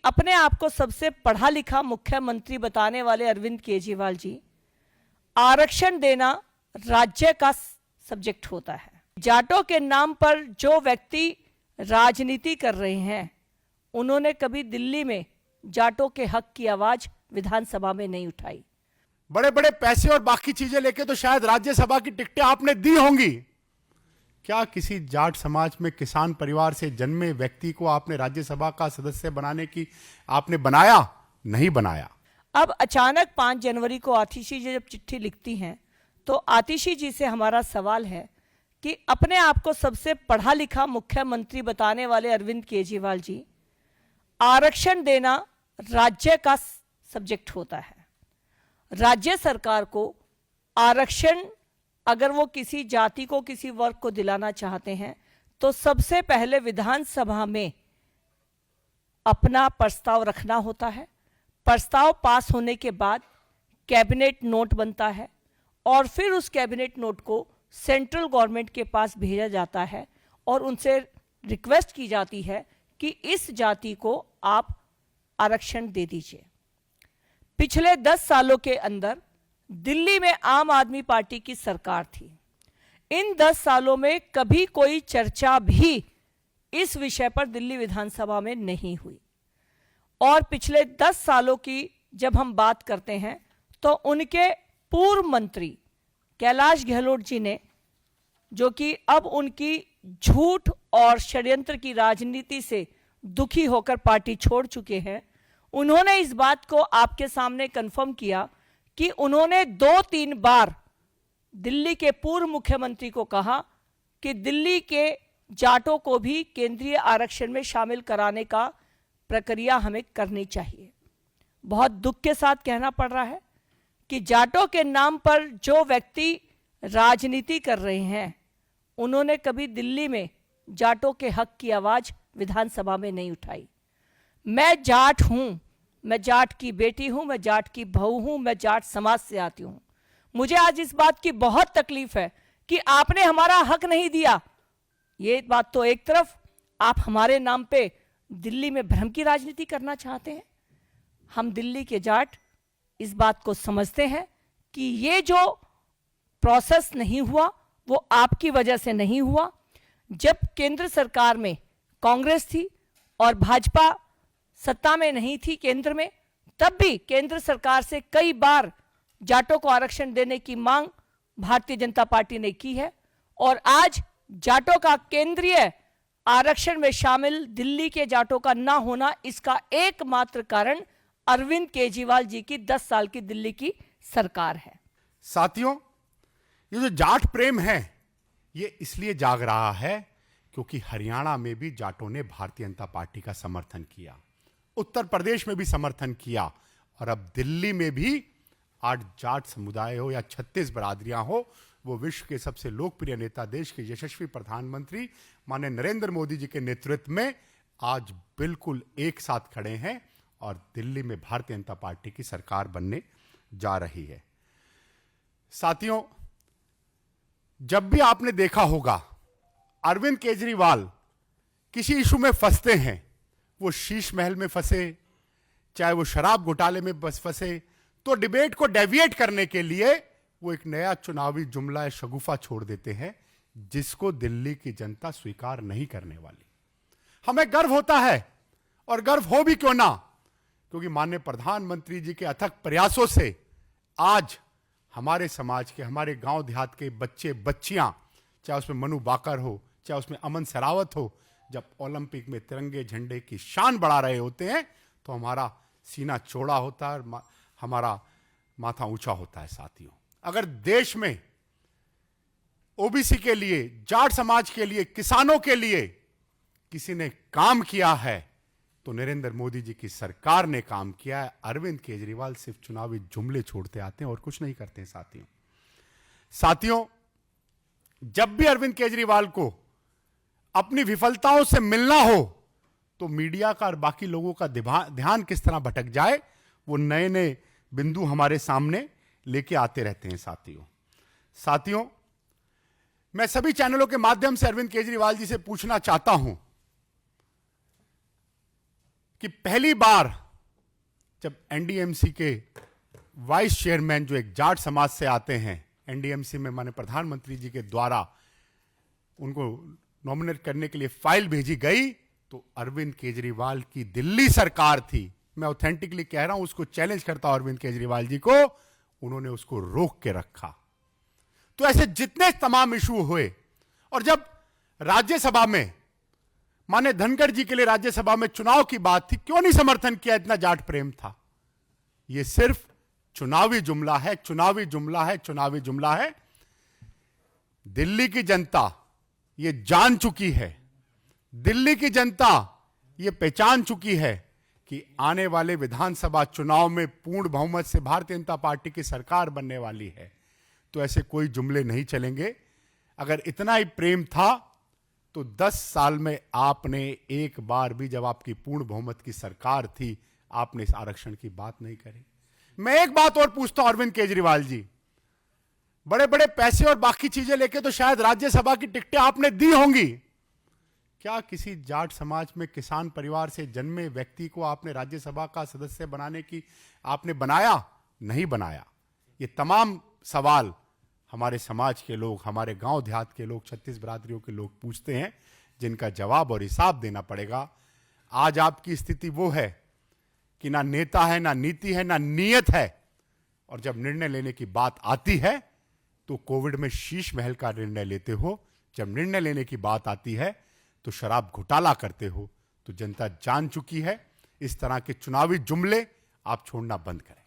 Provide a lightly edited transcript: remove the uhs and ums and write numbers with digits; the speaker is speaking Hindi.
अपने आप को सबसे पढ़ा लिखा मुख्यमंत्री बताने वाले अरविंद केजरीवाल जी, आरक्षण देना राज्य का सब्जेक्ट होता है। जाटों के नाम पर जो व्यक्ति राजनीति कर रहे हैं, उन्होंने कभी दिल्ली में जाटों के हक की आवाज विधानसभा में नहीं उठाई। बड़े बड़े पैसे और बाकी चीजें लेके तो शायद राज्यसभा की टिकटें आपने दी होंगी। क्या किसी जाट समाज में किसान परिवार से जन्मे व्यक्ति को आपने राज्यसभा का सदस्य बनाने की आपने बनाया? नहीं बनाया। अब अचानक 5 जनवरी को आतिशी जी जब चिट्ठी लिखती हैं, तो आतिशी जी से हमारा सवाल है कि अपने आप को सबसे पढ़ा लिखा मुख्यमंत्री बताने वाले अरविंद केजरीवाल जी, आरक्षण देना राज्य का सब्जेक्ट होता है। राज्य सरकार को आरक्षण अगर वो किसी जाति को, किसी वर्ग को दिलाना चाहते हैं, तो सबसे पहले विधानसभा में अपना प्रस्ताव रखना होता है। प्रस्ताव पास होने के बाद कैबिनेट नोट बनता है और फिर उस कैबिनेट नोट को सेंट्रल गवर्नमेंट के पास भेजा जाता है और उनसे रिक्वेस्ट की जाती है कि इस जाति को आप आरक्षण दे दीजिए। पिछले 10 सालों के अंदर दिल्ली में आम आदमी पार्टी की सरकार थी। इन 10 सालों में कभी कोई चर्चा भी इस विषय पर दिल्ली विधानसभा में नहीं हुई। और पिछले 10 सालों की जब हम बात करते हैं, तो उनके पूर्व मंत्री कैलाश गहलोत जी ने, जो कि अब उनकी झूठ और षड्यंत्र की राजनीति से दुखी होकर पार्टी छोड़ चुके हैं, उन्होंने इस बात को आपके सामने कंफर्म किया कि उन्होंने 2-3 बार दिल्ली के पूर्व मुख्यमंत्री को कहा कि दिल्ली के जाटों को भी केंद्रीय आरक्षण में शामिल कराने का प्रक्रिया हमें करनी चाहिए। बहुत दुख के साथ कहना पड़ रहा है कि जाटों के नाम पर जो व्यक्ति राजनीति कर रहे हैं, उन्होंने कभी दिल्ली में जाटों के हक की आवाज विधानसभा में नहीं उठाई। मैं जाट हूं, मैं जाट की बेटी हूं, मैं जाट की बहू हूं, मैं जाट समाज से आती हूं। मुझे आज इस बात की बहुत तकलीफ है कि आपने हमारा हक नहीं दिया। ये बात तो एक तरफ, आप हमारे नाम पे दिल्ली में भ्रम की राजनीति करना चाहते हैं। हम दिल्ली के जाट इस बात को समझते हैं कि ये जो प्रोसेस नहीं हुआ वो आपकी वजह से नहीं हुआ। जब केंद्र सरकार में कांग्रेस थी और भाजपा सत्ता में नहीं थी केंद्र में, तब भी केंद्र सरकार से कई बार जाटों को आरक्षण देने की मांग भारतीय जनता पार्टी ने की है। और आज जाटों का केंद्रीय आरक्षण में शामिल दिल्ली के जाटों का ना होना, इसका एकमात्र कारण अरविंद केजरीवाल जी की 10 साल की दिल्ली की सरकार है। साथियों, ये जो जाट प्रेम है, ये इसलिए जाग रहा है क्योंकि हरियाणा में भी जाटों ने भारतीय जनता पार्टी का समर्थन किया, उत्तर प्रदेश में भी समर्थन किया, और अब दिल्ली में भी आज जाट समुदाय हो या 36 बरादरियां हो, वो विश्व के सबसे लोकप्रिय नेता, देश के यशस्वी प्रधानमंत्री माननीय नरेंद्र मोदी जी के नेतृत्व में आज बिल्कुल एक साथ खड़े हैं और दिल्ली में भारतीय जनता पार्टी की सरकार बनने जा रही है। साथियों, जब भी आपने देखा होगा अरविंद केजरीवाल किसी इशू में फंसते हैं, वो शीश महल में फंसे, चाहे वो शराब घोटाले में बस फंसे, तो डिबेट को डेविएट करने के लिए वो एक नया चुनावी जुमला शगुफा छोड़ देते हैं, जिसको दिल्ली की जनता स्वीकार नहीं करने वाली। हमें गर्व होता है, और गर्व हो भी क्यों ना, क्योंकि माननीय प्रधानमंत्री जी के अथक प्रयासों से आज हमारे समाज के, हमारे गांव देहात के बच्चे बच्चियां, चाहे उसमें मनु बाकर हो, चाहे उसमें अमन सरावत हो, जब ओलंपिक में तिरंगे झंडे की शान बढ़ा रहे होते हैं, तो हमारा सीना चौड़ा होता है और हमारा माथा ऊंचा होता है। साथियों, अगर देश में ओबीसी के लिए, जाट समाज के लिए, किसानों के लिए किसी ने काम किया है, तो नरेंद्र मोदी जी की सरकार ने काम किया है। अरविंद केजरीवाल सिर्फ चुनावी जुमले छोड़ते आते हैं और कुछ नहीं करते हैं। साथियों, जब भी अरविंद केजरीवाल को अपनी विफलताओं से मिलना हो, तो मीडिया का और बाकी लोगों का ध्यान किस तरह भटक जाए, वो नए नए बिंदु हमारे सामने लेके आते रहते हैं। साथियों, मैं सभी चैनलों के माध्यम से अरविंद केजरीवाल जी से पूछना चाहता हूं कि पहली बार जब एनडीएमसी के वाइस चेयरमैन जो एक जाट समाज से आते हैं, एनडीएमसी में माने प्रधानमंत्री जी के द्वारा उनको नॉमिनेट करने के लिए फाइल भेजी गई, तो अरविंद केजरीवाल की दिल्ली सरकार थी। मैं ऑथेंटिकली कह रहा हूं, उसको चैलेंज करता हूं अरविंद केजरीवाल जी को, उन्होंने उसको रोक के रखा। तो ऐसे जितने तमाम इशू हुए, और जब राज्यसभा में माने धनखड़ जी के लिए राज्यसभा में चुनाव की बात थी, क्यों नहीं समर्थन किया? इतना जाट प्रेम था। यह सिर्फ चुनावी जुमला है, चुनावी जुमला है, चुनावी जुमला है। दिल्ली की जनता यह जान चुकी है, दिल्ली की जनता यह पहचान चुकी है कि आने वाले विधानसभा चुनाव में पूर्ण बहुमत से भारतीय जनता पार्टी की सरकार बनने वाली है। तो ऐसे कोई जुमले नहीं चलेंगे। अगर इतना ही प्रेम था तो 10 साल में आपने एक बार भी, जब आपकी पूर्ण बहुमत की सरकार थी, आपने इस आरक्षण की बात नहीं करी। मैं एक बात और पूछता हूं अरविंद केजरीवाल जी, बड़े बड़े पैसे और बाकी चीजें लेके तो शायद राज्यसभा की टिकटें आपने दी होंगी, क्या किसी जाट समाज में किसान परिवार से जन्मे व्यक्ति को आपने राज्यसभा का सदस्य बनाने की आपने बनाया? नहीं बनाया। ये तमाम सवाल हमारे समाज के लोग, हमारे गांव देहात के लोग, 36 बिरादरियों के लोग पूछते हैं, जिनका जवाब और हिसाब देना पड़ेगा। आज आपकी स्थिति वो है कि ना नेता है, ना नीति है, ना नीयत है, और जब निर्णय लेने की बात आती है तो कोविड में शीश महल का निर्णय लेते हो, जब निर्णय लेने की बात आती है तो शराब घोटाला करते हो। तो जनता जान चुकी है। इस तरह के चुनावी जुमले आप छोड़ना बंद करें।